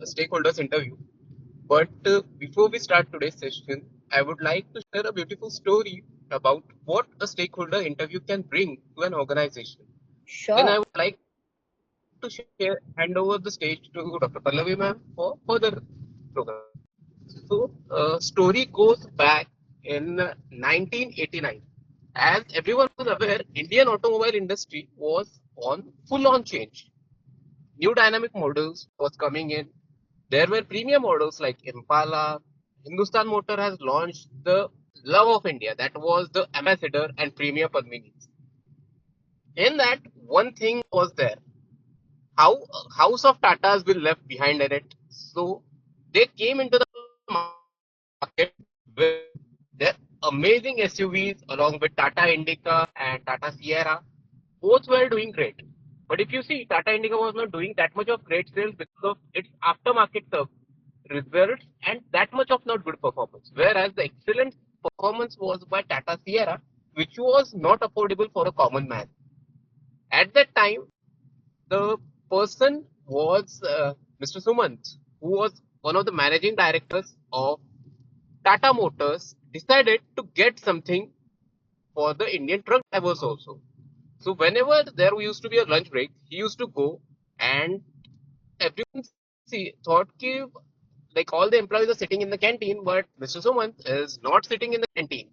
stakeholders interview. But before we start today's session, I would like to share a beautiful story about what a stakeholder interview can bring to an organization. Then I Sure. would like to hand over the stage to Dr. Pallavi ma'am for further program. So, story goes back in 1989. As everyone was aware, Indian automobile industry was on full-on change. New dynamic models was coming in. There were premium models like Impala. Hindustan Motor has launched the Love of India. That was the Ambassador and Premier Padminis. In that, one thing was there. How House of Tatas will left behind in it. So they came into the market with their amazing SUVs along with Tata Indica and Tata Sierra. Both were doing great. But if you see, Tata Indica was not doing that much of great sales because of its aftermarket results and that much of not good performance. Whereas the excellent performance was by Tata Sierra, which was not affordable for a common man. At that time, the person was Mr. Sumant, who was one of the managing directors of Tata Motors, decided to get something for the Indian truck drivers also. So whenever there used to be a lunch break, he used to go and everyone thought ki, like all the employees are sitting in the canteen, but Mr. Sumant is not sitting in the canteen.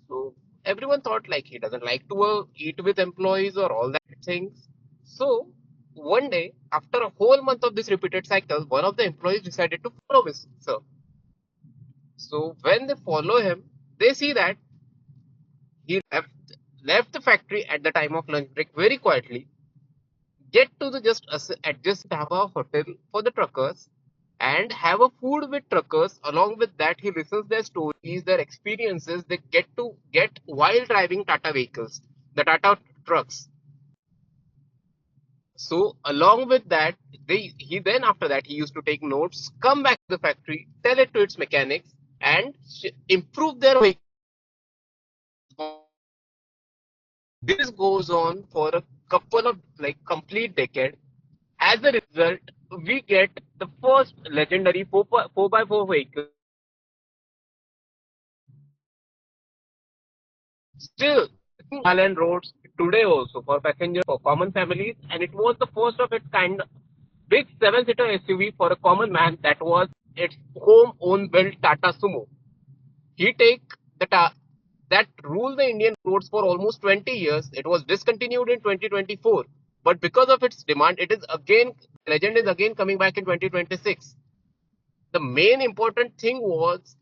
So everyone thought like he doesn't like to eat with employees or all that things. So one day, after a whole month of this repeated cycle, one of the employees decided to follow his sir. So when they follow him, they see that he left the factory at the time of lunch break very quietly, get to the just have a hotel for the truckers and have a food with truckers. Along with that, he listens their stories, their experiences they get while driving Tata vehicles, the Tata trucks. So along with that, he then after that he used to take notes, come back to the factory, tell it to its mechanics, and improve their vehicle. This goes on for a couple of like complete decade. As a result, we get the first legendary 4x4 vehicle still Highland roads today also for passengers for common families, and it was the first of its kind big seven-seater SUV for a common man. That was its home-owned built Tata Sumo. He take the that ruled the Indian roads for almost 20 years. It was discontinued in 2024, but because of its demand, it is again legend is again coming back in 2026. The main important thing was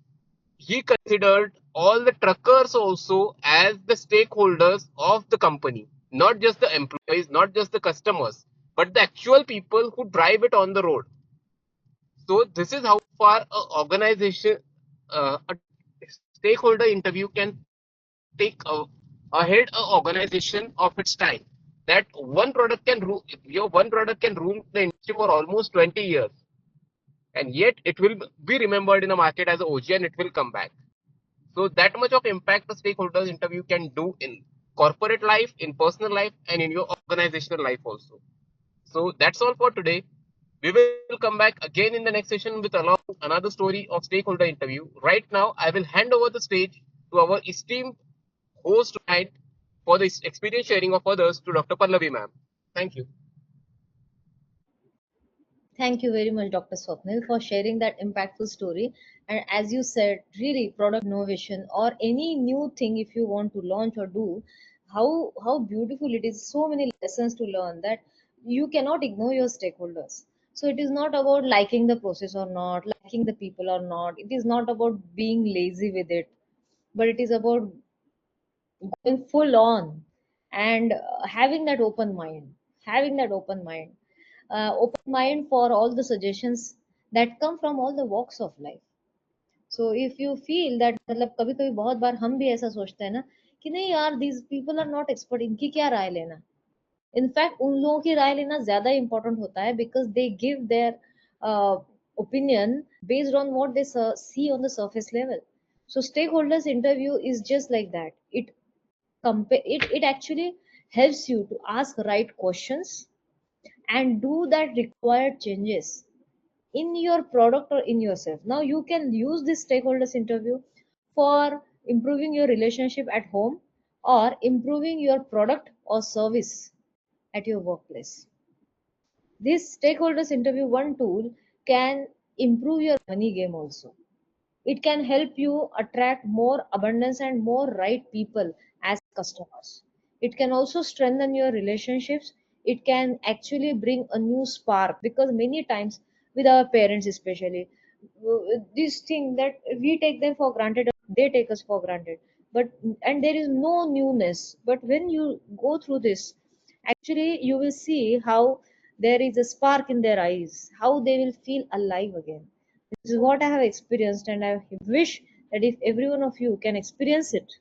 he considered all the truckers also as the stakeholders of the company, not just the employees, not just the customers, but the actual people who drive it on the road. So this is how far a organization, a stakeholder interview can take ahead a organization of its time. That one product can rule your one product can rule the industry for almost 20 years, and yet it will be remembered in the market as a OG and it will come back. So that much of impact the stakeholders interview can do in corporate life, in personal life, and in your organizational life also. So that's all for today. We will come back again in the next session with another story of stakeholder interview. Right now, I will hand over the stage to our esteemed host tonight for the experience sharing of others to Dr. Pallavi ma'am. Thank you. Thank you very much, Dr. Swapnil, for sharing that impactful story. And as you said, really, product innovation or any new thing, if you want to launch or do, how beautiful it is. So many lessons to learn that you cannot ignore your stakeholders. So it is not about liking the process or not, liking the people or not. It is not about being lazy with it, but it is about going full on and having that open mind for all the suggestions that come from all the walks of life. So if you feel that मतलब कभी कभी बहुत बार हम भी ऐसा सोचते हैं ना कि नहीं यार these people are not expert, इनकी क्या राय लेना. इनफैक्ट उन लोगों की राय लेना ज्यादा इंपॉर्टेंट होता है because they give their uh, opinion based on what they see on the surface level. So stakeholders interview is just like that. It actually helps you to ask right questions, and do that required changes in your product or in yourself. Now you can use this stakeholders interview for improving your relationship at home or improving your product or service at your workplace. This stakeholders interview one tool can improve your money game also. It can help you attract more abundance and more right people as customers. It can also strengthen your relationships. It can actually bring a new spark, because many times with our parents especially, this thing that we take them for granted, they take us for granted, but and there is no newness. But when you go through this, actually you will see how there is a spark in their eyes, how they will feel alive again. This is what I have experienced, and I wish that if every one of you can experience it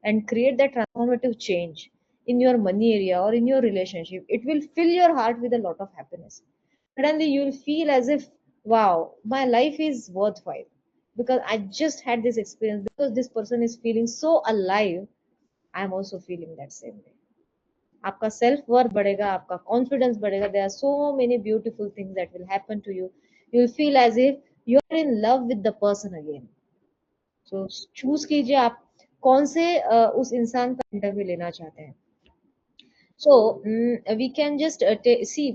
and create that transformative change in your money area or in your relationship, it will fill your heart with a lot of happiness. Suddenly, you will feel as if, wow, my life is worthwhile because I just had this experience. Because this person is feeling so alive, I am also feeling that same way. आपका self worth बढ़ेगा, आपका confidence बढ़ेगा. There are so many beautiful things that will happen to you. You will feel as if you are in love with the person again. So choose कीजिए आप कौन से उस इंसान का इंटरव्यू लेना चाहते हैं. So we can just see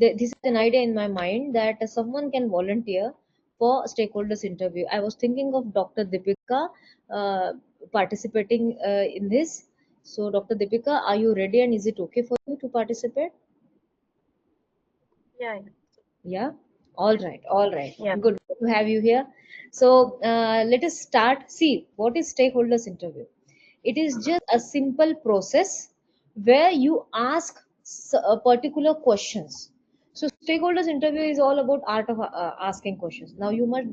this is an idea in my mind that someone can volunteer for stakeholders interview. I was thinking of Dr. Deepika participating in this. So Dr. Deepika, are you ready and is it okay for you to participate? Yeah, Yeah. All right. All right. yeah. Good to have you here. So let us start. See, what is stakeholders interview? It is just a simple process where you ask particular questions. So stakeholders interview is all about art of asking questions. Now you must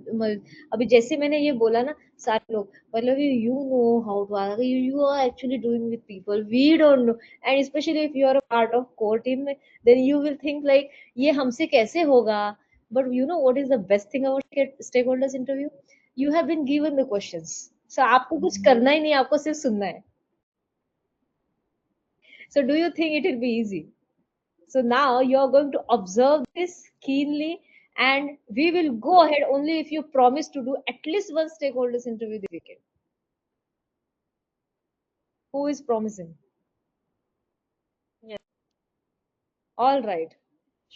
अभी जैसे मैंने ये बोला ना, सारे लोग मतलब you know how to ask, you are actually doing with people, we don't know. And especially if you are a part of core team, then you will think like ये हमसे कैसे होगा. But you know what is the best thing about stakeholders interview? You have been given the questions, so आपको कुछ करना ही नहीं, आपको सिर्फ सुनना है. So do you think it will be easy? So now you are going to observe this keenly, and we will go ahead only if you promise to do at least one stakeholders interview this weekend. Who is promising? Yeah. All right.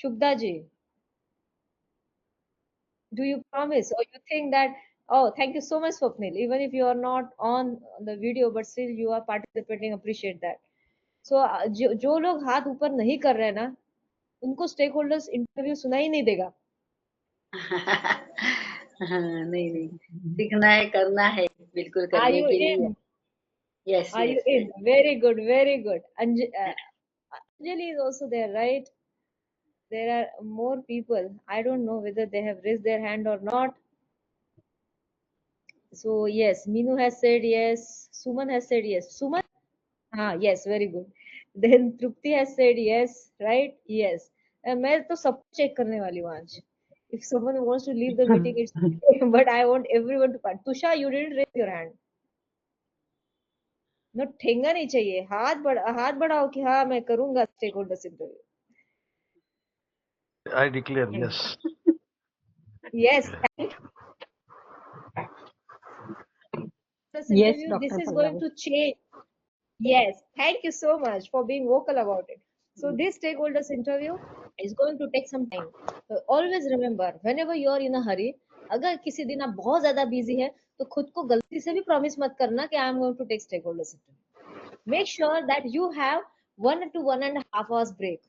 Shubda ji, do you promise, or you think that, oh, thank you so much, Swapnil. Even if you are not on the video, but still you are participating, appreciate that. So जो लोग हाथ ऊपर नहीं कर रहे हैं ना, उनको स्टेक होल्डर्स इंटरव्यू सुना ही नहीं देगा. हाँ, नहीं नहीं सीखना है, करना है, बिल्कुल Are करने you के लिए. in? Yes Are you yes in? Very good, very good. Anjali is also there, right? There are more people. I don't know whether they have raised their hand or not. So yes, Minu has said yes. Suman has said yes. Suman? Ah, yes, very good. Then Trupti has said yes, right? Yes. मैं तो सब check करने वाली हूँ आज. If someone wants to leave the meeting, it's okay. But I want everyone to part. Tusha, you didn't raise your hand. No, ठेंगा नहीं चाहिए. हाथ बढ़ाओ कि हाँ मैं करूँगा stakeholders interview. I declare yes. Yes, thank this Yes, interview. This Dr. is going Pallavi. to change. Yes, thank you so much for being vocal about it. So this stakeholders interview is going to take some time. So always remember, whenever you are in a hurry, अगर किसी दिन आप बहुत ज्यादा busy है, तो खुद को गलती से भी प्रॉमिस मत करना कि I am going to take stakeholders interview. Make sure that you have 1 to 1.5 hours break.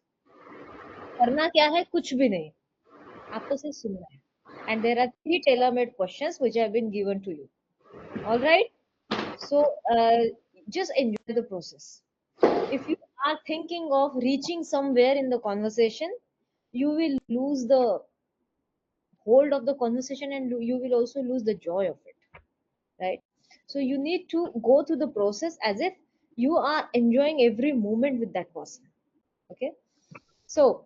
करना क्या है, कुछ भी नहीं, आपको सिर्फ सुनना है. And there are 3 tailor-made questions which have been given to you. All right. So just enjoy the process. If you are thinking of reaching somewhere in the conversation, you will lose the hold of the conversation, and you will also lose the joy of it, right? So you need to go through the process as if you are enjoying every moment with that person. Okay. So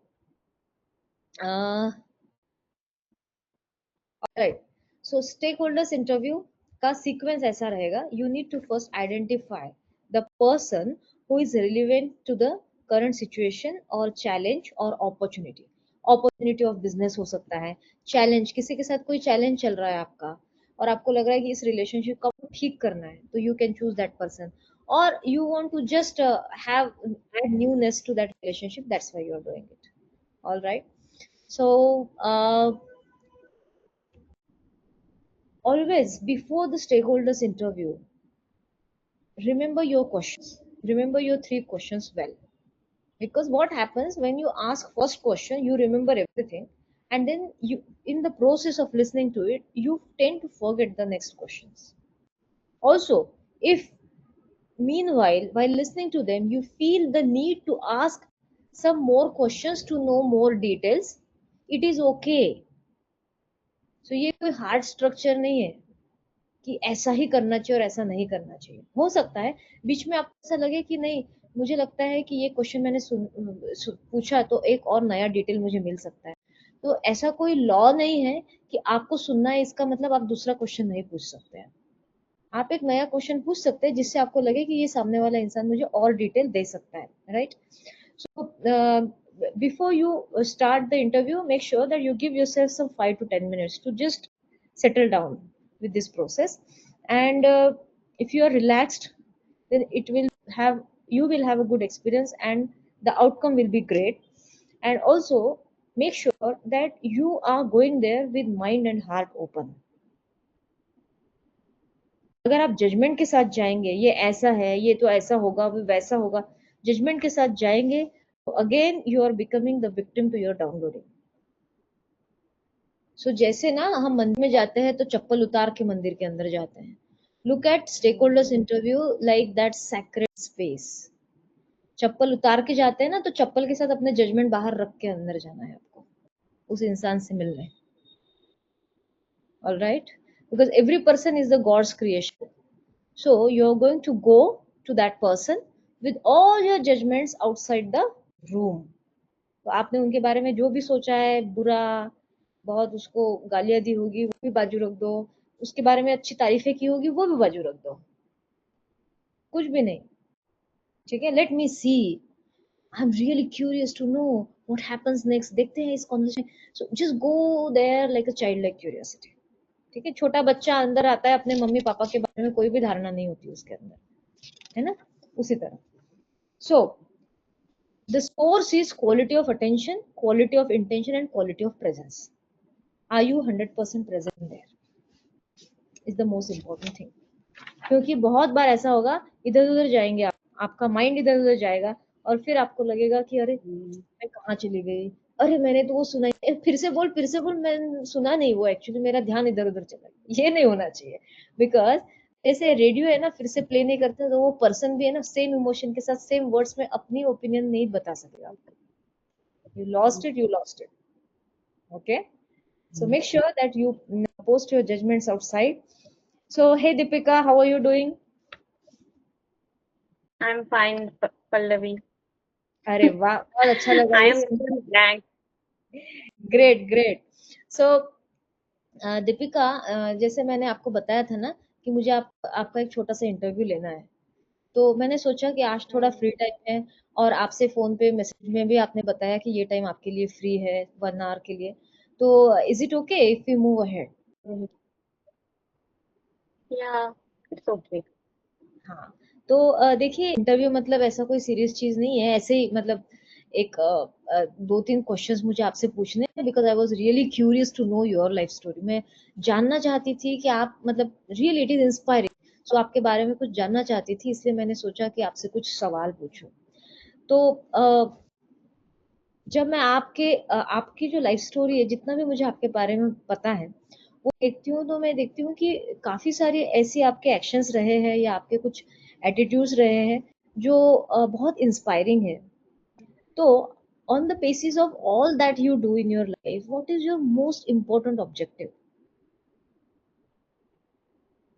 all right. So stakeholders interview का sequence ऐसा रहेगा. You need to first identify the person who is relevant to the current situation और challenge और opportunity. Opportunity of business हो सकता है, challenge किसी के साथ कोई चैलेंज चल रहा है आपका और आपको लग रहा है कि इस रिलेशनशिप को आपको ठीक करना है, तो you can choose that person, और you want to just have add newness to that relationship, that's why you are doing it. All right. So always before the stakeholders interview, remember your questions, remember your three questions well, because what happens when you ask first question, you remember everything, and then you, in the process of listening to it, you tend to forget the next questions. Also, if meanwhile, while listening to them, you feel the need to ask some more questions to know more details, it is okay. So ये कोई hard structure नहीं है कि ऐसा ही करना चाहिए और ऐसा नहीं करना चाहिए। हो सकता है बीच में आपको ऐसा लगे कि नहीं, मुझे लगता है कि ये क्वेश्चन मैंने पूछा तो एक और नया डिटेल मुझे मिल सकता है। तो ऐसा कोई लॉ नहीं है कि आपको सुनना है इसका मतलब आप दूसरा क्वेश्चन नहीं पूछ सकते हैं। आप एक नया क्वेश्चन पूछ सकते हैं जिससे आपको लगे कि ये सामने वाला इंसान मुझे और डिटेल दे सकता है, right? So before you start the interview, make sure that you give yourself some 5 to 10 minutes to just settle down with this process. And if you are relaxed, then it will have, you will have a good experience and the outcome will be great. And also make sure that you are going there with mind and heart open. अगर आप judgement के साथ जाएंगे, ये ऐसा है, ये तो ऐसा होगा, वो वैसा होगा, जजमेंट के साथ जाएंगे, तो again you are becoming the victim to your downloading. So जैसे ना हम मंदिर में जाते हैं तो चप्पल उतार के मंदिर के अंदर जाते हैं, look at stakeholders interview like that sacred space. चप्पल उतार के जाते हैं ना, तो चप्पल के साथ अपने जजमेंट बाहर रख के अंदर जाना है आपको उस इंसान से मिलने। All right, because every person is the gods creation. So you're going to go to that person with all your judgments outside the room. तो आपने उनके बारे में जो भी सोचा है बुरा, बहुत उसको गालियां दी होगी, वो भी बाजू रख दो, उसके बारे में अच्छी तारीफें की होगी, वो भी बाजू रख दो, कुछ भी नहीं, ठीक है? Let me see, I am really curious to know what happens next, देखते हैं इस conversation. So just go there like a child like curiosity, ठीक है? छोटा बच्चा अंदर आता है, अपने मम्मी पापा के बारे में कोई भी धारणा नहीं होती उसके अंदर, है ना? उसी तरह। So the source is quality of attention, quality of intention and quality of presence. Are you 100% present there? Is the most important thing. क्योंकि बहुत बार ऐसा होगा, इधर उधर जाएंगे आप, आपका माइंड इधर उधर जाएगा और फिर आपको लगेगा कि अरे मैं कहाँ चली गई, अरे मैंने तो वो सुना ही, फिर से बोल, मैं सुना नहीं वो, एक्चुअली मेरा ध्यान इधर उधर चला गया। ये नहीं होना चाहिए, बिकॉज ऐसे रेडियो है ना, फिर से प्ले नहीं करता तो वो पर्सन भी है ना सेम इमोशन के साथ सेम वर्ड्स में अपनी ओपिनियन नहीं बता सकेगा आपको। You lost it, you lost it. Okay, so make sure that you post your judgments outside. So hey Deepika, how are you doing? I'm fine, Pallavi. अरे वाह, बहुत अच्छा लगा I ये am सुनकर। blank. Great great. So Deepika, जैसे मैंने आपको बताया था ना कि मुझे आपका एक छोटा सा इंटरव्यू लेना है, तो मैंने सोचा कि आज थोड़ा फ्री टाइम है और आपसे फोन पे मैसेज में भी आपने बताया कि ये टाइम आपके लिए फ्री है 1 आवर के लिए, तो is it okay if you move ahead? Yeah, it's okay. हाँ, तो देखिए इंटरव्यू मतलब ऐसा कोई सीरियस चीज नहीं है, ऐसे ही मतलब एक 2-3 क्वेश्चंस मुझे आपसे पूछने हैं, because I was really curious to know your life story. मैं जानना चाहती थी कि आप मतलब really it is inspiring, so आपके बारे में कुछ जानना चाहती थी, इसलिए मैंने सोचा कि आपसे कुछ सवाल पूछूं। तो जब मैं आपकी जो लाइफ स्टोरी है, जितना भी मुझे आपके बारे में पता है वो देखती हूँ, तो मैं देखती हूँ कि काफी सारे ऐसे आपके एक्शंस रहे हैं या आपके कुछ एटीट्यूड्स रहे हैं जो बहुत इंस्पायरिंग है। तो on the basis of all that you do in your life, what is your most important objective?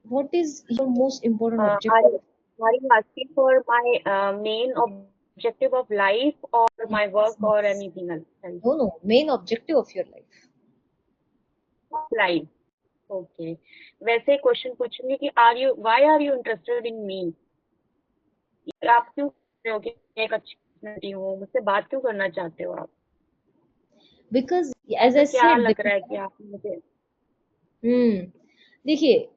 What is your most important Uh, are, objective? are you asking for my main objective of life or my work or anything else? No no, main objective of your life. Life. Okay. वैसे क्वेश्चन पूछूंगी कि why are you interested in me? आप क्यों सोच रहे हो कि मैं एक अच्छी पर्सनैलिटी हूँ, मुझसे बात क्यों करना चाहते हो आप? बिकॉज एज ऐसा आई क्या सेड, लग रहा है कि आप मुझे देखिए,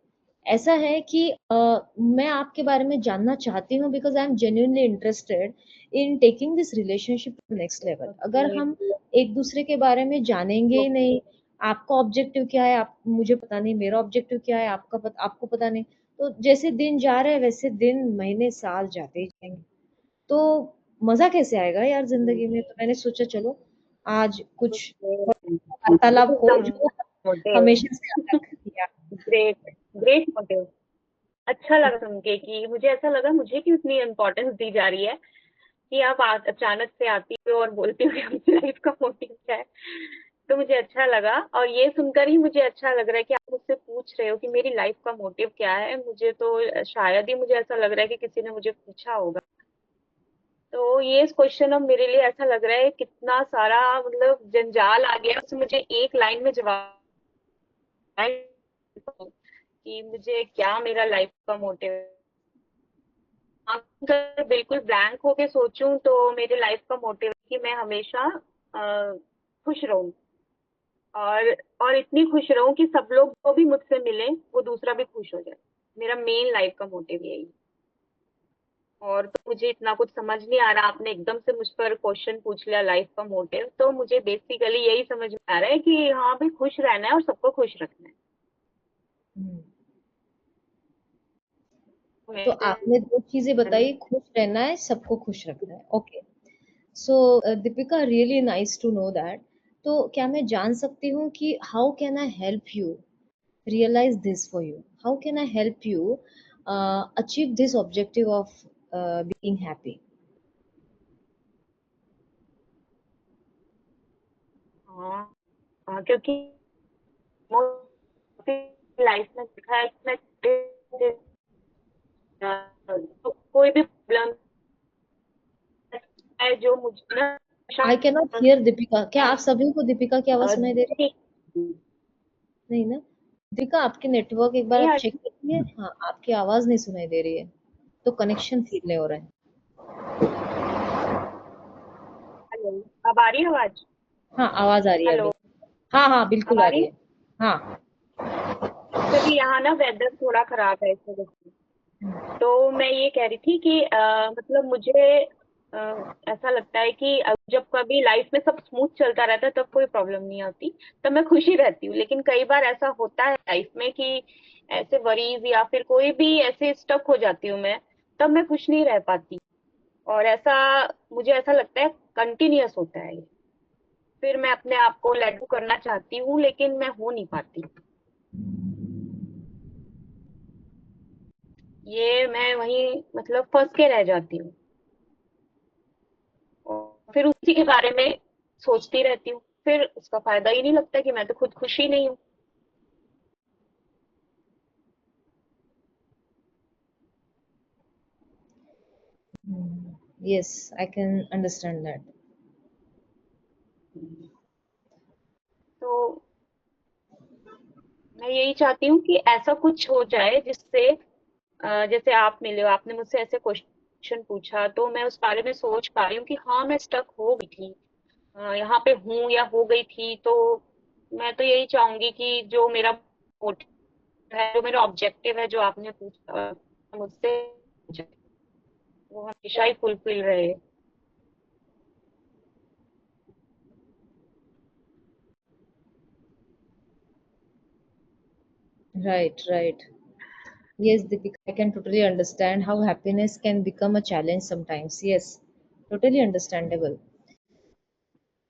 ऐसा है कि मैं आपके बारे में जानना चाहती हूँ because I am genuinely interested in taking this relationship to next level. अगर ओके हम एक दूसरे के बारे में जानेंगे ही नहीं, आपका ऑब्जेक्टिव क्या है, आप मुझे पता नहीं, मेरा ऑब्जेक्टिव क्या है, आपको पता नहीं, तो जैसे दिन जा रहे हैं वैसे दिन महीने साल जाते ही जाएंगे, तो मजा कैसे आएगा यार जिंदगी में। तो मैंने सोचा चलो आज कुछ वार्तालाप हो जो मोटिव, हमेशा से अलग या ग्रेट, ग्रेट मोटिव। अच्छा लगा सुन के कि मुझे ऐसा लगा मुझे क्यों इतनी इम्पोर्टेंस दी जा रही है कि आप अचानक से आती हो और बोलती हो कि आपकी लाइफ का मोटिव क्या है। तो मुझे अच्छा लगा, और ये सुनकर ही मुझे अच्छा लग रहा है कि आप मुझसे पूछ रहे हो कि मेरी लाइफ का मोटिव क्या है। मुझे तो शायद ही मुझे ऐसा लग रहा है कि किसी ने मुझे पूछा होगा। तो ये क्वेश्चन अब मेरे लिए ऐसा लग रहा है कितना सारा मतलब जंजाल आ गया, उसमें मुझे एक लाइन में जवाब है कि मुझे क्या मेरा लाइफ का मोटिव है। अगर बिल्कुल ब्लैंक होके सोचूं तो मेरे लाइफ का मोटिव है कि मैं हमेशा खुश रहूं, और और इतनी खुश रहूं कि सब लोग जो भी मुझसे मिले वो दूसरा भी खुश हो जाए। मेरा मेन लाइफ का मोटिव यही है। और तो मुझे इतना कुछ समझ नहीं आ रहा, आपने एकदम से मुझ पर क्वेश्चन पूछ लिया लाइफ का मोटिव, तो मुझे बेसिकली यही समझ में आ रहा है कि हाँ भाई खुश रहना है और सबको खुश रखना है। तो मेरे आपने दो चीजें बताई, खुश रहना है, सबको खुश रखना है। Okay, so Deepika, really nice to know that. तो क्या मैं जान सकती हूँ कि how can I help you realize this for you? How can I help you achieve this objective of being happy? हाँ, हाँ, क्योंकि लाइफ में देखा है कि मैं तो कोई भी प्रॉब्लम है जो मुझे ना I cannot hear दीपिका। क्या आप सभी को दीपिका की आवाज सुनाई दे रही ठीक है? नहीं ना? दीपिका, आपके नेटवर्क एक बार नहीं आप आ चेक करिए। हाँ, आपकी आवाज नहीं सुनाई दे रही है, तो कनेक्शन फील नहीं हो रहा है। हेलो, अब आ रही है आवाज? हाँ, आवाज आ रही है अभी। हेलो, हाँ हाँ, अब बिल्कुल आ आ रही रही है? है। हाँ। क्योंकि यहाँ ना वेदर थोड़ा खराब है इस वजह से। तो मैं ये कह रही थी कि मतलब मुझे ऐसा लगता है कि जब कभी लाइफ में सब स्मूथ चलता रहता है तब कोई प्रॉब्लम नहीं आती, तब मैं खुशी रहती हूँ। लेकिन कई बार ऐसा होता है लाइफ में कि ऐसे वरीज या फिर कोई भी ऐसे स्टक हो जाती हूँ मैं, तब मैं खुश नहीं रह पाती। और ऐसा मुझे ऐसा लगता है कंटिन्यूअस होता है ये। फिर मैं अपने आप को लेट गो करना चाहती हूँ लेकिन मैं हो नहीं पाती। ये मैं वहीं मतलब फंस के रह जाती हूँ, और फिर उसी के बारे में सोचती रहती हूँ। फिर उसका फायदा ही नहीं लगता कि मैं तो खुद खुश ही नहीं हूँ। Yes, I can understand that. तो मैं यही चाहती हूँ कि ऐसा कुछ हो जाए जिससे जैसे आप मिले हो, आपने मुझसे ऐसे क्वेश्चन पूछा, तो मैं उस बारे में सोच पा रही हूँ कि हाँ मैं स्टक हो गई थी, यहाँ पे हूँ या हो गई थी। तो मैं तो यही चाहूंगी कि जो मेरा मोटिव है, जो मेरा ऑब्जेक्टिव है, जो आपने पूछा मुझसे, वो हमेशा ही फुलफिल रहे। Right, right. Yes, Deepika, I can totally understand how happiness can become a challenge sometimes. Yes, totally understandable.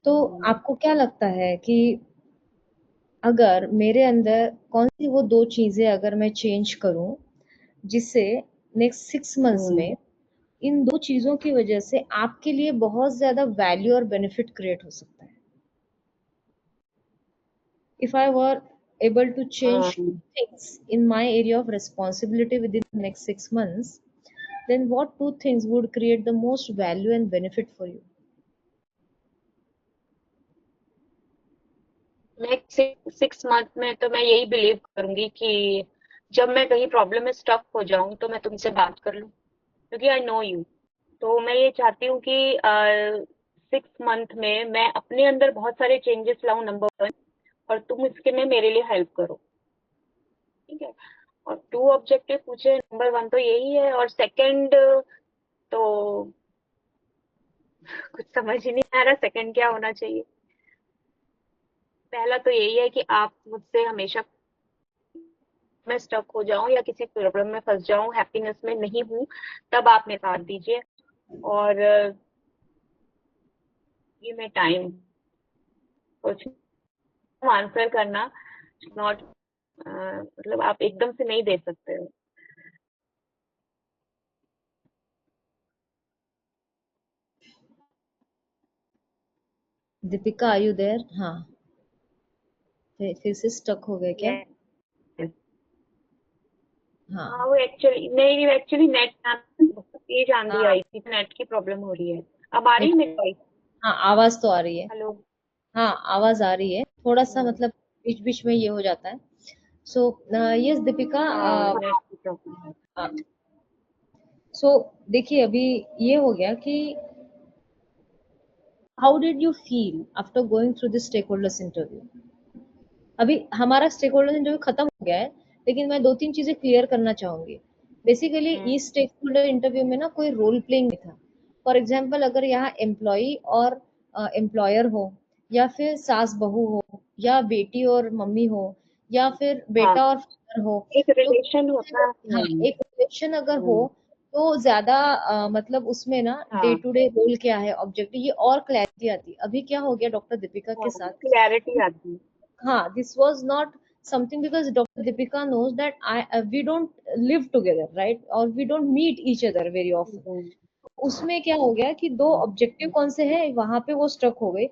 तो आपको क्या लगता है कि अगर मेरे अंदर कौन सी वो दो चीजें अगर मैं चेंज करूं जिससे नेक्स्ट 6 मंथ्स में इन दो चीजों की वजह से आपके लिए बहुत ज्यादा वैल्यू और बेनिफिट क्रिएट हो सकता है? If I were able to change two things in my area of responsibility within the next 6 months, then what two things would create the most value and benefit for you? Next 6 month में तो मैं यही believe करूंगी कि जब मैं कहीं problem में स्टक हो जाऊं तो मैं तुमसे बात कर लूं, क्योंकि आई नो यू। तो मैं ये चाहती हूँ कि 6 मंथ में मैं अपने अंदर बहुत सारे चेंजेस लाऊं, नंबर 1, और तुम इसके में मेरे लिए हेल्प करो, ठीक है। और 2 ऑब्जेक्टिव पूछे, नंबर 1 तो यही है, और सेकंड तो कुछ समझ ही नहीं आ रहा सेकंड क्या होना चाहिए। पहला तो यही है कि आप मुझसे हमेशा, मैं स्टक हो जाऊं या किसी प्रॉब्लम में फंस जाऊं, हैप्पीनेस में नहीं हूं, तब आप मेरा साथ दीजिए। और ये मैं टाइम कुछ आंसर करना, नॉट मतलब आप एकदम से नहीं दे सकते हो। Deepika are you there? हाँ, फिर से स्टक हो गए क्या? Yes. हाँ हाँ, वो एक्चुअली नहीं, एक्चुअली नेट बहुत तेज आंधी हाँ, आई थी, नेट की प्रॉब्लम हो रही है। अब आ रही है मेरी वॉइस? हाँ आवाज तो आ रही है। हेलो। हाँ आवाज आ रही है, थोड़ा सा मतलब बीच बीच में ये हो जाता है। सो यस दीपिका, हाँ, नेट की प्रॉब्लम। सो देखिए अभी ये हो गया कि how did you feel after going through this stakeholders interview? अभी हमारा स्टेक होल्डर इंटरव्यू खत्म हो गया है, लेकिन मैं 2-3 चीजें क्लियर करना चाहूंगी। बेसिकली इस स्टेक होल्डर इंटरव्यू में ना कोई रोल प्लेइंग नहीं था। फॉर एग्जाम्पल अगर यहाँ एम्प्लॉय और एम्प्लॉयर हो, या फिर सास बहू हो, या बेटी और मम्मी हो, या फिर हाँ, बेटा और फादर हो, एक तो रिलेशन होता है। हाँ एक रिलेशन अगर हो तो ज्यादा मतलब उसमें ना डे हाँ, टू डे रोल क्या है, ऑब्जेक्टिव, ये और क्लैरिटी आती। अभी क्या हो गया डॉक्टर दीपिका के साथ, क्लैरिटी आती है। हाँ, this was not something because Dr. Deepika knows that we don't live together, right? Or we don't meet each other very often. उसमें क्या हो गया कि 2 ऑब्जेक्टिव कौन से हैं वहां पे वो स्ट्रक हो गई।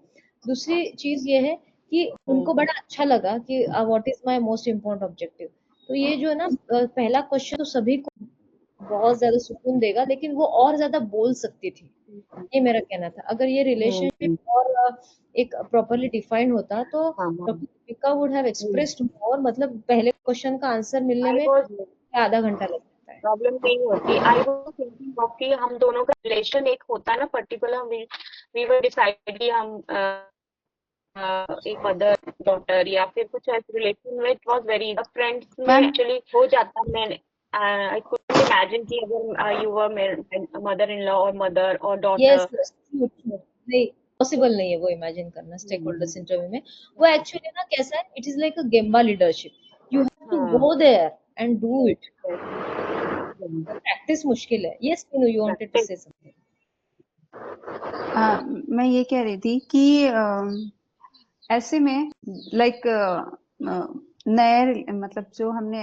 दूसरी चीज ये है कि उनको बड़ा अच्छा लगा कि what is my most important objective. तो ये जो है ना पहला क्वेश्चन तो सभी को बहुत ज्यादा सुकून देगा, लेकिन वो और ज्यादा बोल सकती थी, ये मेरा कहना था। अगर ये रिलेशनशिप और एक प्रॉपरली डिफाइंड होता तो हाँ, doctor Deepika would have expressed more, मतलब पहले क्वेश्चन का आंसर मिलने आई में वाज आधा घंटा लग जाता है। प्रॉब्लम नहीं होती। आई वाज थिंकिंग ऑफ कि हम दोनों का रिलेशन एक होता है ना पर्टिकुलर, वी वर डिसाइडेड कि हम एक मदर डॉटर या फिर कुछ ऐसे रिलेशन में, इट वाज वेरी फ्रेंड्स में मैम एक्चुअली हो जाता। मैंने आई कुडंट इमेजिन कि अगर you were mother in law और मदर और यस डॉटर। नहीं, पॉसिबल नहीं है वो इमेजिन करना स्टेक होल्डर्स इंटरव्यू में। वो एक्चुअली ना कैसा है, it is like a gemba leadership, you have to हाँ, go there and do it. Practice. Practice मुश्किल है। Yes Meenu, you wanted to say something. मैं ये कह रही थी कि ऐसे में लाइक नए मतलब जो हमने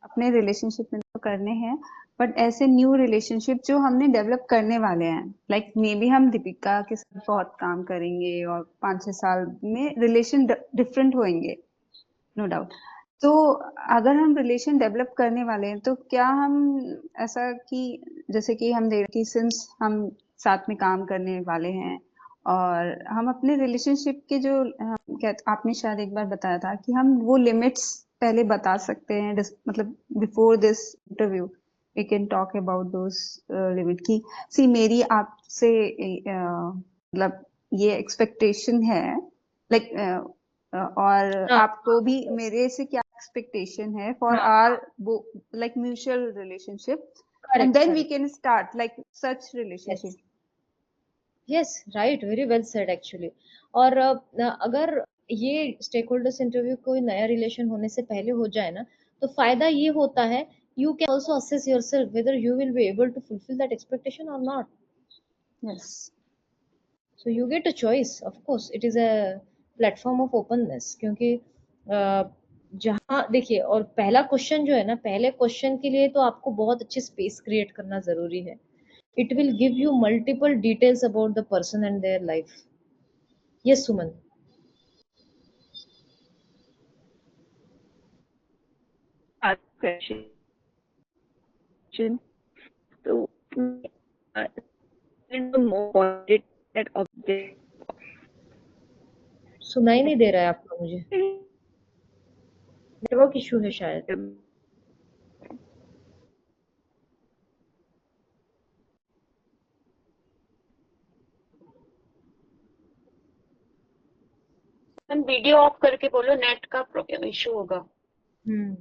अपने रिलेशनशिप में तो करने हैं, बट ऐसे न्यू रिलेशनशिप जो हमने डेवलप करने वाले हैं, लाइक मे बी हम दीपिका के साथ बहुत काम करेंगे और 5-6 साल में रिलेशन डिफरेंट होंगे, नो डाउट। तो अगर हम रिलेशन डेवलप करने वाले हैं तो क्या हम ऐसा कि जैसे कि हम देख कि सिंस हम साथ में काम करने वाले हैं और हम अपने रिलेशनशिप के जो क्या आपने शायद एक बार बताया था कि हम वो लिमिट्स पहले बता सकते हैं, मतलब before this interview we can talk about those limit की सी मेरी आपसे मतलब ये एक्सपेक्टेशन है, लाइक और हाँ आपको भी मेरे से क्या एक्सपेक्टेशन है फॉर हाँ, are like mutual relationship, and correct then we correct, can start like such yes relationship. Yes right, very well said actually. और अगर ये स्टेक होल्डर्स इंटरव्यू कोई नया रिलेशन होने से पहले हो जाए ना, तो फायदा ये होता है, you can also assess yourself whether you will be able to fulfil that expectation और not. Yes so you get a choice, of course it is a platform of openness, क्योंकि जहाँ देखिए, और पहला क्वेश्चन जो है ना, पहले क्वेश्चन के लिए तो आपको बहुत अच्छी स्पेस क्रिएट करना जरूरी है। It will give you multiple details about the person and their life. Yes, Suman. Question तो that object सुनाई नहीं दे रहा है आपका मुझे, नेटवर्क इशू है शायद। मैम वीडियो ऑफ करके बोलो, नेट का इशू होगा। हम्म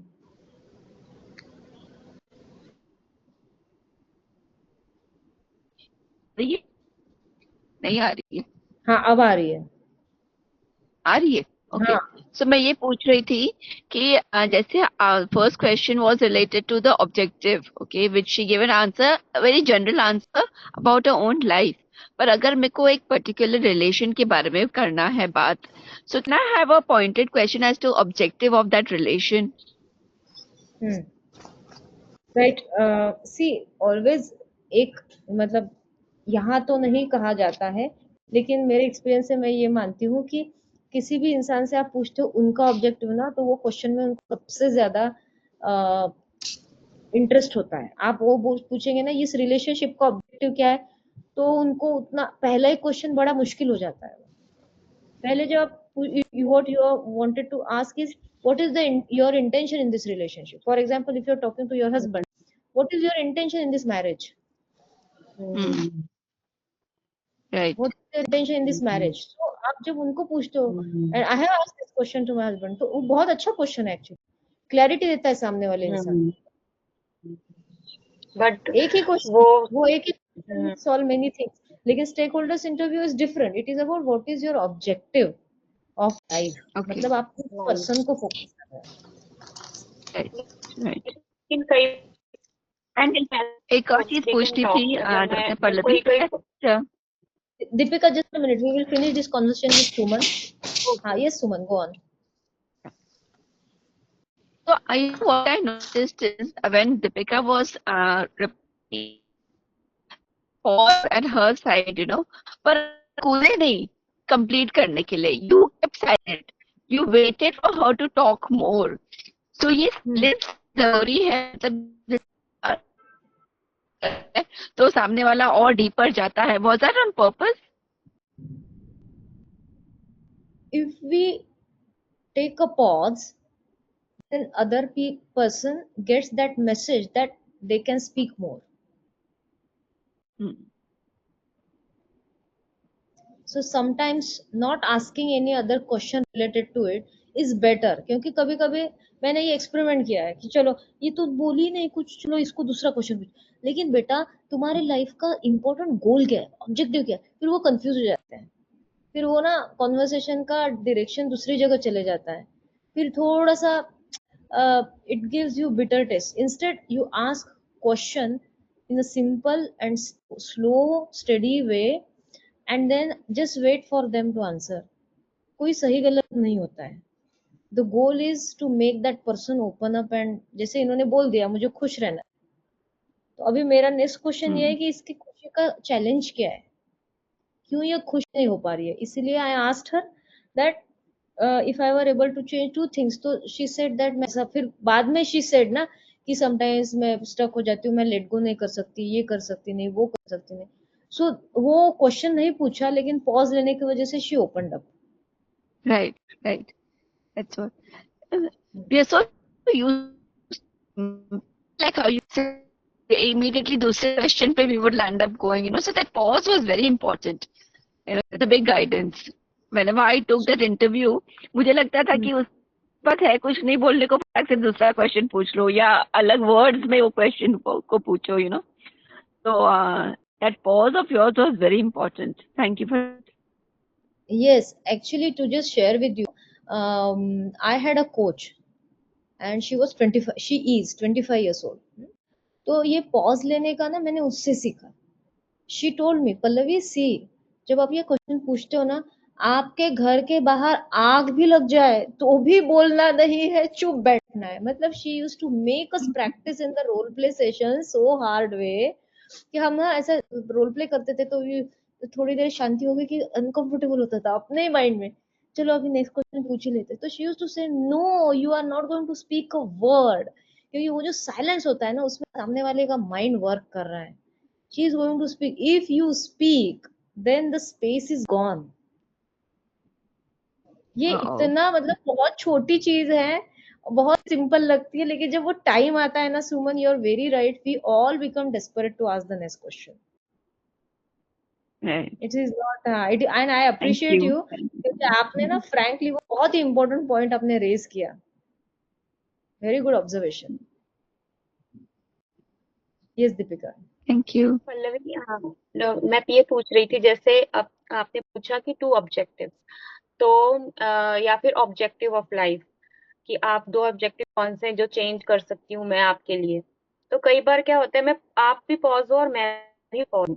रही है? नहीं आ रही है? हाँ, अब आ रही है। आ रही है? ओके। हाँ। सो मैं ये पूछ रही थी कि जैसे first question was related to the objective, okay, which she given answer, very general answer about her own life. पर अगर मेरे को एक पर्टिकुलर रिलेशन के बारे में करना है बात, so can I have a pointed question as to objective of that relation? Right. See always एक मतलब यहाँ तो नहीं कहा जाता है, लेकिन मेरे एक्सपीरियंस से मैं ये मानती हूँ कि किसी भी इंसान से आप पूछते हो उनका ऑब्जेक्टिव ना, तो वो क्वेश्चन में उनको सबसे ज्यादा इंटरेस्ट होता है। आप वो पूछेंगे ना इस रिलेशनशिप का ऑब्जेक्टिव क्या है, तो उनको उतना पहला ही क्वेश्चन बड़ा मुश्किल हो जाता है। पहले जब आप what you wanted to ask is what is your intention in this relationship. For example, if you're talking to your husband, what is your intention in this marriage? Right. What is your intention in this marriage? So आप जब उनको पूछते हो, and I have asked this question to my husband, तो वो बहुत अच्छा question है एक्चुअली, क्लैरिटी देता है सामने वाले इंसान। बट एक ही क्वेश्चन, वो एक ही क्वेश्चन सॉल्व मेनी थिंग्स, लेकिन stakeholders interview is different. It is about what is your objective of life, okay. मतलब आप किस पर्सन को फोकस कर रहे हैं। Right right. इन कई एंड एक और चीज पूछनी थी डॉक्टर पल्लवी। अच्छा, Deepika, just a minute. We will finish this conversation with Suman. Yes, Suman, go on. so what I noticed is when Deepika was repeating for and her side, पर कूदे नहीं कंप्लीट करने के लिए, you kept silent, you waited for her to talk more. So ये silence जरूरी है, मतलब तो सामने वाला और डीपर जाता है। Was that on purpose? If we take a pause, then other person gets that message that they can speak more. So sometimes not asking any other question related to it is better, क्योंकि कभी कभी मैंने ये experiment किया है कि चलो ये तो बोली नहीं कुछ, चलो इसको दूसरा क्वेश्चन पूछ, लेकिन बेटा तुम्हारे लाइफ का इंपॉर्टेंट गोल क्या है, ऑब्जेक्टिव क्या है, फिर वो कंफ्यूज हो जाते हैं, फिर वो ना कॉन्वर्सेशन का डायरेक्शन दूसरी जगह चले जाता है, फिर थोड़ा सा it gives you bitter taste. Instead you ask question in a simple and slow steady way, and then just wait for them to answer. कोई सही गलत नहीं होता है। The goal is to make that person open up, and जैसे इन्होंने बोल दिया मुझे खुश रहना है, तो अभी मेरा नेक्स्ट क्वेश्चन ये है कि इसकी खुशी का चैलेंज क्या है, क्यों ये खुश नहीं हो पा रही है। इसीलिए I asked her that if I were able to change two things, तो शी सेड दैट मैं फिर बाद में शी सेड ना कि समटाइम्स मैं स्टक हो जाती हूँ, मैं लेट गो नहीं कर सकती, ये कर सकती नहीं, वो कर सकती नहीं। सो वो क्वेश्चन नहीं पूछा, लेकिन पॉज लेने की वजह से she opened up. Right, right. That's what. We are so used, like how you said, immediately दूसरे question पे we would land up going, so that pause was very important. It's a big guidance. Whenever I took that interview, मुझे लगता था कि उस बात है कुछ नहीं बोलने को, फटाक से दूसरा क्वेश्चन पूछ लो या अलग वर्ड्स में वो क्वेश्चन को पूछो, So that pause of yours was very important. Thank you for. Yes, actually to just share with you, I had a coach and she was 25, she is 25 years old. तो ये pause लेने का ना मैंने उससे सीखा। शी टोल्ड मी, पल्लवी सी, जब आप ये क्वेश्चन पूछते हो ना, आपके घर के बाहर आग भी लग जाए तो भी बोलना नहीं है, चुप बैठना है। मतलब she used to make us practice in the role play session so hard way कि हम ना ऐसा रोल प्ले करते थे तो ये थोड़ी देर शांति हो गई कि अनकंफर्टेबल होता था अपने माइंड में, चलो अभी नेक्स्ट क्वेश्चन पूछ ही लेते। तो she used to say no, you are not going to speak a word, क्योंकि वो जो साइलेंस होता है ना उसमें सामने वाले का माइंड वर्क कर रहा है। She is going to speak. If you speak, then the space is gone. ये इतना मतलब बहुत छोटी चीज है, बहुत सिंपल लगती है, लेकिन जब वो टाइम आता है ना Suman, you are very right, we all become desperate to ask the next question. Right. It is not it and I Thank appreciate you. You क्योंकि आपने ना फ्रैंकली वो बहुत ही इंपॉर्टेंट पॉइंट आपने रेज किया. Very good observation. Yes Deepika. Thank you. Pallavi, हाँ, मैं ये पूछ रही थी, जैसे अब आपने पूछा कि 2 ऑब्जेक्टिव्स, तो या फिर ऑब्जेक्टिव ऑफ लाइफ, कि आप 2 ऑब्जेक्टिव कौन से हैं जो चेंज कर सकती हूँ मैं आपके लिए. तो कई बार क्या होता है, मैं आप भी पॉज हो और मैं भी पॉज,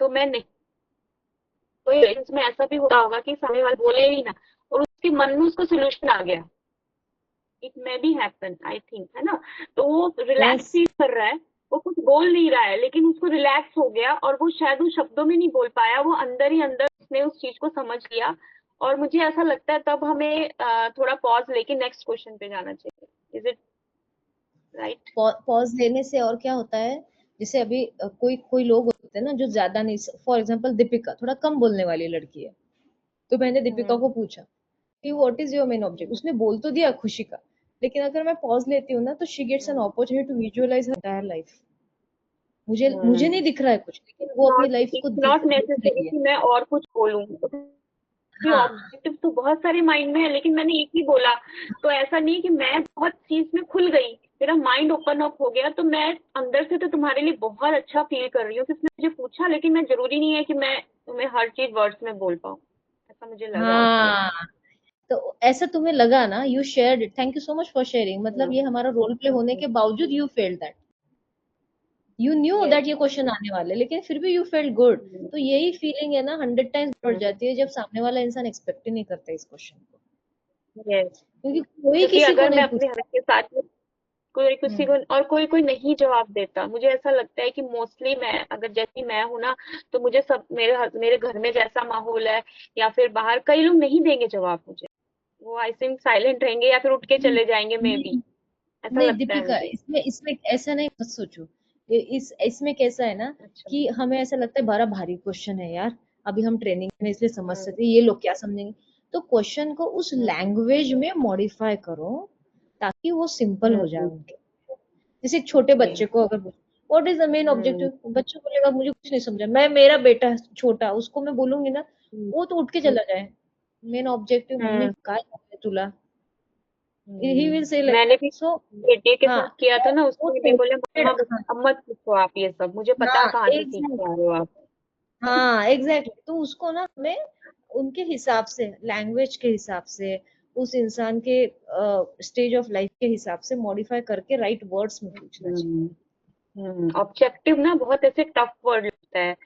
तो मैं नहीं, कोई इसमें ऐसा भी होता होगा कि सामने वाला बोले ही ना और उसके मन में उसको सोल्यूशन आ गया. It may be happen, I think, है ना. तो वो रिलैक्स यस. फील कर रहा है, वो कुछ बोल नहीं रहा है, लेकिन उसको रिलैक्स हो गया और वो शायद उस शब्दों में नहीं बोल पाया, वो अंदर ही अंदर उसने उस चीज को समझ लिया. और मुझे ऐसा लगता है तब हमें थोड़ा पॉज लेके नेक्स्ट क्वेश्चन पे जाना चाहिए. Is it right? पॉज लेने से और क्या होता है, जैसे अभी कोई कोई लोग होते हैं ना जो ज्यादा नहीं, फॉर एग्जांपल दीपिका थोड़ा कम बोलने वाली लड़की है, तो मैंने दीपिका को पूछा कि what is your main object, उसने बोल तो दिया खुशी का, लेकिन अगर मैं पॉज लेती हूँ ना तो she gets an opportunity to visualise her entire life. मुझे नहीं दिख रहा है कुछ, लेकिन वो अपनी नॉट लाइफ को इट्स नॉट देख नेसेसरी रही है. कि मैं और कुछ बोलूं. कि हाँ. ऑब्जेक्टिव तो बहुत सारे माइंड में है, लेकिन मैंने एक ही बोला, तो ऐसा नहीं कि मैं बहुत चीज में खुल गई, मेरा माइंड ओपन अप हो गया, तो मैं अंदर से तो तुम्हारे लिए बहुत अच्छा फील कर रही हूँ कि उसने मुझे पूछा, लेकिन मैं जरूरी नहीं है कि मैं तुम्हें हर चीज वर्ड्स में बोल पाऊँ. ऐसा मुझे लगा उससे. हाँ, तो ऐसा तुम्हें लगा ना, you shared it, thank you so much for sharing. मतलब ये हमारा रोल प्ले होने के बावजूद you failed that, you new yes. That ये क्वेश्चन आने वाले, लेकिन फिर भी यू फेल्ड गुड. तो यही फीलिंग है ना 100 टाइम्स बढ़ जाती है जब सामने वाला इंसान एक्सपेक्ट ही नहीं करता इस क्वेश्चन को, यस. क्योंकि कोई क्योंकि किसी को अगर मैं नहीं अपने पूछता. हक के साथ में कोई किसी हम्म. को और कोई कोई नहीं जवाब देता, मुझे ऐसा लगता है कि मोस्टली मैं अगर जैसी मैं हूं ना, तो मुझे सब मेरे घर में जैसा माहौल है या फिर बाहर, कई लोग नहीं देंगे जवाब मुझे, वो आई थिंक साइलेंट रहेंगे या फिर उठ के चले जाएंगे मे बी. नहीं ऐसा नहीं लगता है दीपिका, मुझे. इसमें इसमें ऐसा नहीं मत सोचो. इसमें कैसा है ना अच्छा. कि हमें ऐसा लगता है बड़ा भारी क्वेश्चन है यार, अभी हम ट्रेनिंग में इसलिए समझ हम्म. सकते हैं, ये लोग क्या समझेंगे. तो क्वेश्चन को उस हम्म. लैंग्वेज में मॉडिफाई करो ताकि वो सिंपल हो जाए हम्म. उनके. जैसे एक छोटे ओके. बच्चे को अगर what is the main hmm. Objective, बच्चे बोलेगा मुझे कुछ नहीं समझा. मैं, मेरा बेटा है छोटा, उसको मैं बोलूंगी ना, हम्म. वो तो उठ के चला जाए. मेन ऑब्जेक्टिव मम्मी हम्म. काय है तुला, ही विल से लाइक मैंने दैट. भी सो बेटे के हाँ, साथ किया था ना, वो उसको भी बोले टोटेड. मम्मा अब मत पूछो आप ये सब, मुझे पता है हाँ कहाँ से सीख के एग्जैक्टली. आ रहे हो आप. हाँ एग्जैक्टली. तो उसको ना हमें उनके हिसाब से, लैंग्वेज के हिसाब से, उस इंसान के स्टेज ऑफ लाइफ के हिसाब से मॉडिफाई करके राइट वर्ड्स में पूछना चाहिए. ऑब्जेक्टिव ना बहुत ऐसे टफ वर्ड लगता है,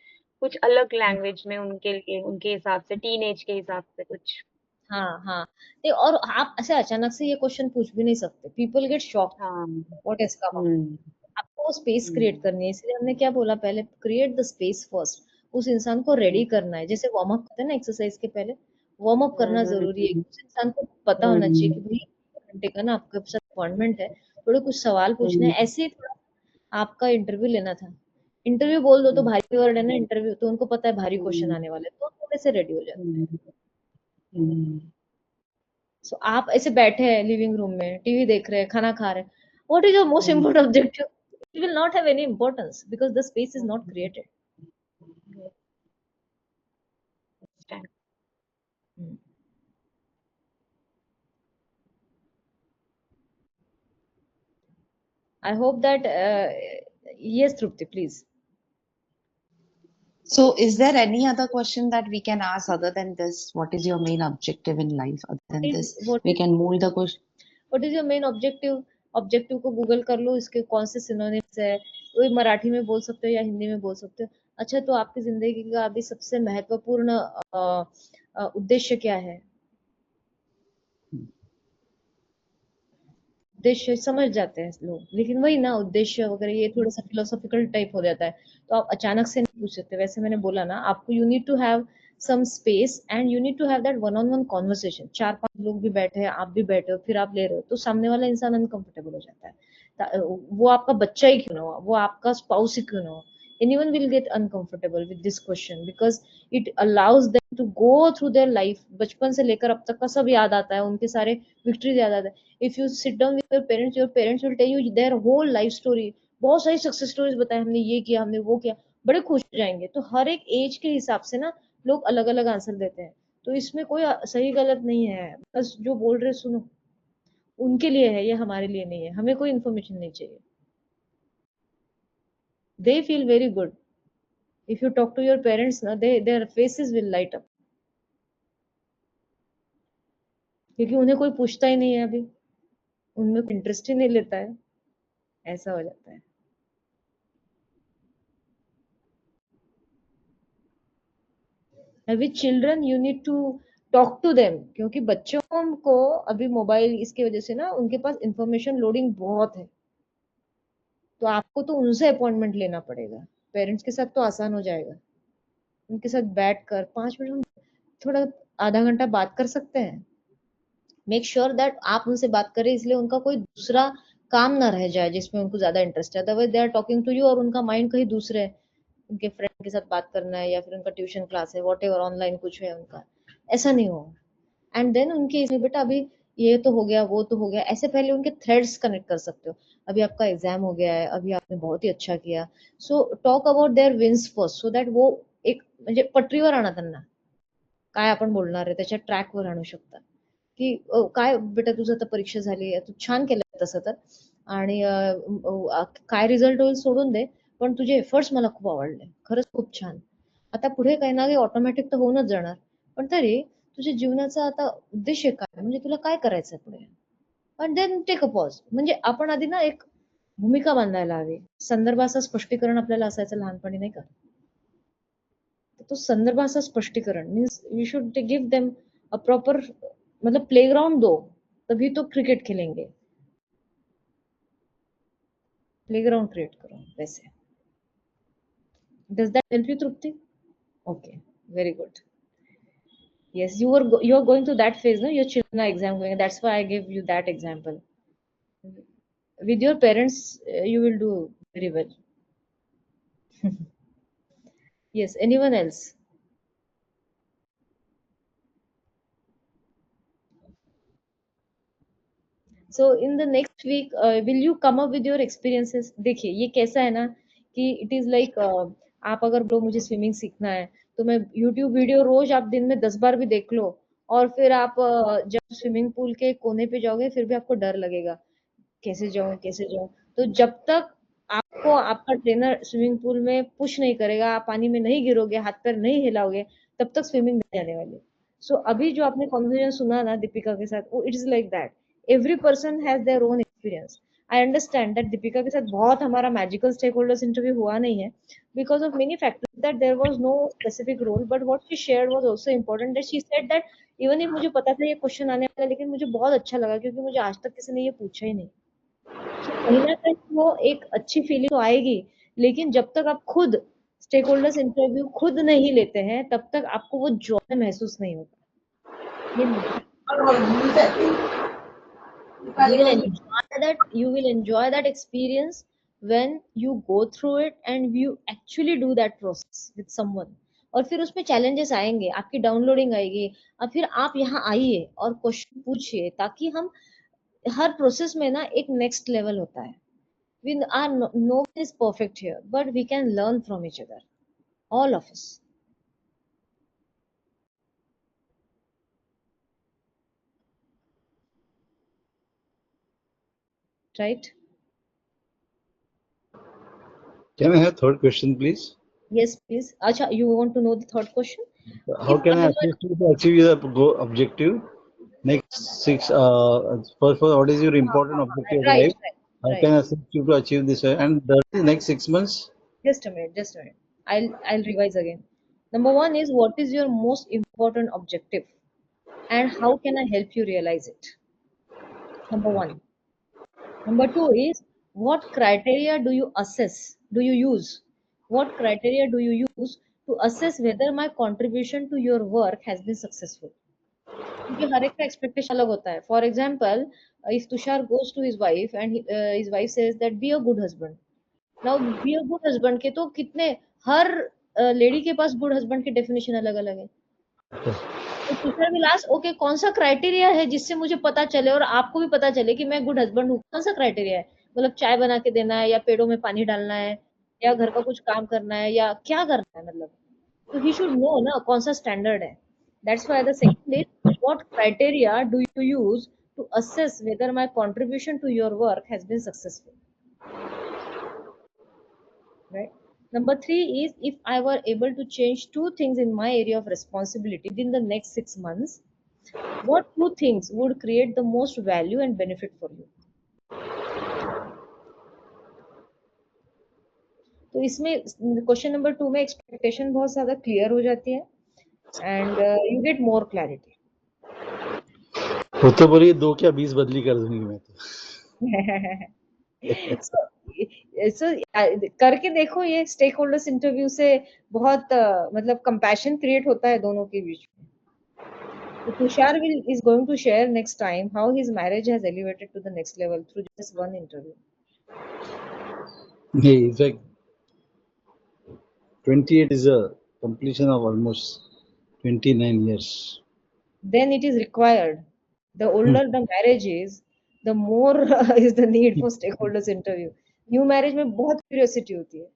कुछ अलग लैंग्वेज में उनके लिए, उनके हिसाब से, टीनेज के हिसाब से कुछ. हाँ हाँ. नहीं, और आप ऐसे अचानक से ये क्वेश्चन पूछ भी नहीं सकते, पीपल गेट शॉक, हाँ. What is come. हम्म. आपको वो स्पेस क्रिएट हम्म. करनी है, इसलिए हमने क्या बोला पहले, क्रिएट द स्पेस फर्स्ट. उस इंसान को रेडी करना है, जैसे वार्म अप करते हैं ना एक्सरसाइज के पहले, वार्म अप करना जरूरी है. हम्म. उस इंसान को पता होना चाहिए कि भाई 1 घंटे का ना आपके साथ अपॉइंटमेंट है, थोड़े कुछ सवाल पूछने हैं, ऐसे ही थोड़ा आपका इंटरव्यू लेना था. इंटरव्यू बोल दो तो भारी वर्ड है ना इंटरव्यू, तो उनको पता है भारी क्वेश्चन आने वाले, तो थोड़े से रेडी हो जाते हैं. सो आप ऐसे बैठे हैं लिविंग रूम में, टीवी देख रहे हैं, खाना खा रहे हैं, what is your most important objective, it will not have any importance because the space is not created. I hope that yes, Trupti, please. So, is there any other question that we can ask other than this? What is your main objective in life? Other than this, What we is can mold the question. what is your main objective? Objective को Google कर लो, इसके कौन से synonyms है, कोई मराठी में बोल सकते हो या हिंदी में बोल सकते हो. अच्छा, तो आपकी जिंदगी का अभी सबसे महत्वपूर्ण उद्देश्य क्या है. उद्देश्य समझ जाते हैं लोग, लेकिन वही ना उद्देश्य वगैरह ये थोड़ा सा फिलोसॉफिकल टाइप हो जाता है, तो आप अचानक से नहीं पूछ सकते. वैसे मैंने बोला ना आपको, you need to have some space and you need to have that one on one conversation. 4-5 लोग भी बैठे हैं, आप भी बैठे हो, फिर आप ले रहे हो, तो सामने वाला इंसान अनकंफर्टेबल हो जाता है. वो आपका बच्चा ही क्यों ना हो, वो आपका स्पाउस ही क्यों ना हो, anyone will get uncomfortable with this question because it allows them to go through their life. बचपन से लेकर अब तक का सब याद आता है, उनके सारे विक्ट्रीज याद आता है. if you sit down with your parents will tell you their whole life story. बहुत सारी सक्सेस स्टोरीज बताए, हमने ये किया, हमने वो किया, बड़े खुश हो जाएंगे। तो हर एक एज के हिसाब से ना लोग अलग अलग आंसर देते हैं, तो इसमें कोई सही गलत नहीं है, बस जो बोल रहे सुनो, उनके लिए है, ये हमारे लिए नहीं है, हमें कोई इन्फॉर्मेशन नहीं चाहिए। They feel very good if you talk to your parents ना, they their faces will light up, क्योंकि उन्हें कोई पूछता ही नहीं है अभी, उनमें इंटरेस्ट ही नहीं लेता है, ऐसा हो जाता है। With children you need to talk to them, क्योंकि बच्चों को अभी मोबाइल इसकी वजह से ना उनके पास इंफॉर्मेशन लोडिंग बहुत है, तो आपको तो उनसे अपॉइंटमेंट लेना पड़ेगा। पेरेंट्स के साथ तो आसान हो जाएगा, उनके साथ बैठ कर 5 मिनट हम थोड़ा आधा घंटा बात कर सकते हैं। मेक श्योर दैट आप उनसे बात करें, इसलिए उनका कोई दूसरा काम ना रह जाए जिसमें उनको ज्यादा इंटरेस्ट है, otherwise they are talking to you और उनका माइंड कहीं दूसरे है, उनके फ्रेंड के साथ बात करना है या फिर उनका ट्यूशन क्लास है, वॉट एवर ऑनलाइन कुछ है उनका, ऐसा नहीं हो। एंड देन उनके इसमें बेटा अभी ये तो हो गया, वो तो हो गया, ऐसे पहले उनके थ्रेड्स कनेक्ट कर सकते हो। अभी आपका एग्जाम हो गया है, अभी आपने बहुत ही अच्छा किया, so talk about their wins first, so that वो एक म्हणजे पटरीवर आणा त्यांना, काय आपण बोलणार आहे त्याच्या ट्रॅकवर आणू शकता, की काय बेटा तुझं आता परीक्षा झाली आहे, तू छान केलं तसं तर, आणि काय रिझल्ट होईल सोडून दे, पण तुझे एफर्ट्स मला खूप आवडले, खरंच खूप छान, आता पुढे काही ना काही ऑटोमॅटिक तर होऊनच जाणार, पण तरी तुझ्या जीवनाचा आता उद्देश काय, म्हणजे तुला काय करायचंय पुढे, पण देन टेक अ पॉज, म्हणजे आपण आधी ना एक भूमिका बांधायला हवी, संदर्भाचं स्पष्टीकरण आपल्याला असायचं लहानपणी नाही का, तो संदर्भाचं स्पष्टीकरण means you should give them a proper, मतलब प्लेग्राउंड दो, तभी तो क्रिकेट खेलेंगे, प्लेग्राउंड क्रिएट करो वैसे। Does that help you Tripti? Okay, very good. Yes, you're going through that phase, no? Your children are exam going. That's why I gave you that example. With your parents, you will do very well. Yes. Anyone else? So in the next week, will you come up with your experiences? देखिए ये कैसा है ना कि it is like आप अगर बोलो मुझे स्विमिंग सीखना है, तो मैं YouTube वीडियो रोज आप दिन में 10 बार भी देख लो, और फिर आप जब स्विमिंग पूल के कोने पे जाओगे फिर भी आपको डर लगेगा, कैसे जाऊं कैसे जाऊं। तो जब तक आपको आपका ट्रेनर स्विमिंग पूल में पुश नहीं करेगा, आप पानी में नहीं गिरोगे, हाथ पैर नहीं हिलाओगे, तब तक स्विमिंग नहीं आने वाली। सो अभी जो आपने कॉन्वर्सेशन सुना ना दीपिका के साथ, वो it's like that, every person has their own experience. I understand that Deepika के साथ बहुत हमारा मैजिकल स्टेक होल्डर्स इंटरव्यू हुआ नहीं है, because of many factors, that there was no specific role, but what she shared was also important, that she said that even if मुझे पता था ये क्वेश्चन आने वाला है, लेकिन मुझे बहुत अच्छा लगा क्योंकि मुझे आज तक किसी ने ये पूछा ही नहीं। तो कहीं ना कहीं वो एक अच्छी फीलिंग तो आएगी, लेकिन जब तक आप खुद स्टेक होल्डर्स इंटरव्यू खुद नहीं लेते हैं, तब तक आपको वो जॉय महसूस नहीं होता। You will enjoy that experience when you go through it and you actually do that process with someone। और फिर उसमें चैलेंजेस आएंगे, आपकी डाउनलोडिंग आएगी, और फिर आप यहाँ आइए और क्वेश्चन पूछिए, ताकि हम हर प्रोसेस में ना एक नेक्स्ट लेवल होता है। We are no one is perfect here, but we can learn from each other, all of us, right? Can I have third question, please? Yes, please. Acha, you want to know the third question? How can I assist you to achieve the objective? Next six, first, what is your important objective in Right, life? right, How right. can I assist you to achieve this? And the next 6 months? Just a minute, just a minute. I'll revise again. Number one is, what is your most important objective, and how can I help you realize it? Number one. Number two is, what criteria do you assess? Do you use? What criteria do you use to assess whether my contribution to your work has been successful? क्योंकि हर एक का expectation अलग होता है। For example, if Tushar goes to his wife and his wife says that be a good husband, now be a good husband के तो कितने, हर लेडी के पास गुड हस्बैंड की डेफिनेशन अलग अलग है। तो तुषार विल आस्क, ओके कौन सा क्राइटेरिया है जिससे मुझे पता चले और आपको भी पता चले कि मैं गुड हस्बैंड हूँ, कौन सा क्राइटेरिया है, मतलब चाय बना के देना है या पेड़ों में पानी डालना है, या घर का कुछ काम करना है या क्या करना है, मतलब तो he should know ना कौन सा स्टैंडर्ड है. That's why the second is what criteria do you use to assess whether my contribution to your work has been successful, right? Number 3 is if I were able to change 2 things in my area of responsibility within the next 6 months, what 2 things would create the most value and benefit for you? तो इसमें question number 2 में expectation बहुत ज्यादा clear हो जाती है and you get more clarity. वो तो बोलिए 2 क्या 20 बदली कर दूंगी मैं तो. so करके देखो, ये स्टेक होल्डर्स इंटरव्यू से बहुत मतलब कंपैशन क्रिएट होता है दोनों के बीच में. So Tushar is going to share next time how his marriage has elevated to the next level through just one interview. Yeah, in fact, 28 is a completion of almost 29 years. Then it is required. The older the marriage is, the more is the need for stakeholders interview. New marriage में बहुत curiosity होती है.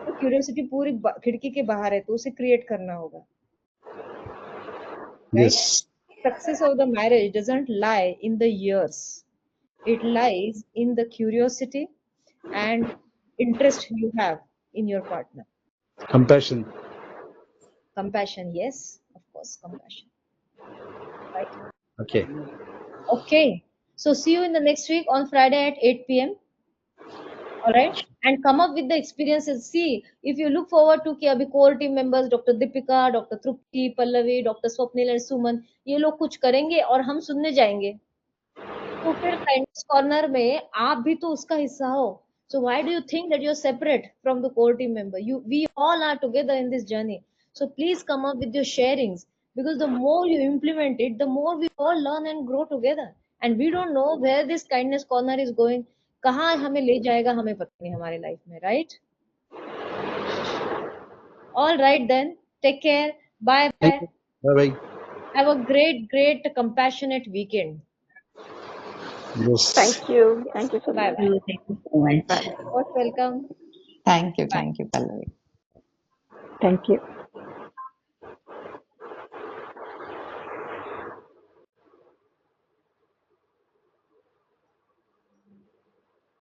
तो curiosity पूरी खिड़की के बाहर है तो उसे create करना होगा. Right? Yes. Success of the marriage doesn't lie in the years. It lies in the curiosity and interest you have in your partner. Compassion. Compassion, yes, of course, compassion. Right? Okay. Okay. So see you in the next week on Friday at 8 p.m. All right. And come up with the experiences. See, if you look forward to कि अभी core team members Dr. Deepika, Dr. Trupti, Pallavi, Dr. Swapnil and Suman ये लोग कुछ करेंगे और हम सुनने जाएंगे. तो फिर kindness corner में आप भी तो उसका हिस्सा हो. So why do you think that you're separate from the core team member? We all are together in this journey. So please come up with your sharings, because the more you implement it, the more we all learn and grow together. And we don't know where this kindness corner is going. कहाँ हमें ले जाएगा हमें पता नहीं हमारे life में, right? All right then. Take care. Bye Thank bye. you. Bye bye. Have a great compassionate weekend. Yes. Thank you. Thank you so Bye much. bye. Thank you so much. Bye. Most welcome. Thank you, Bye. Pallavi. Thank you.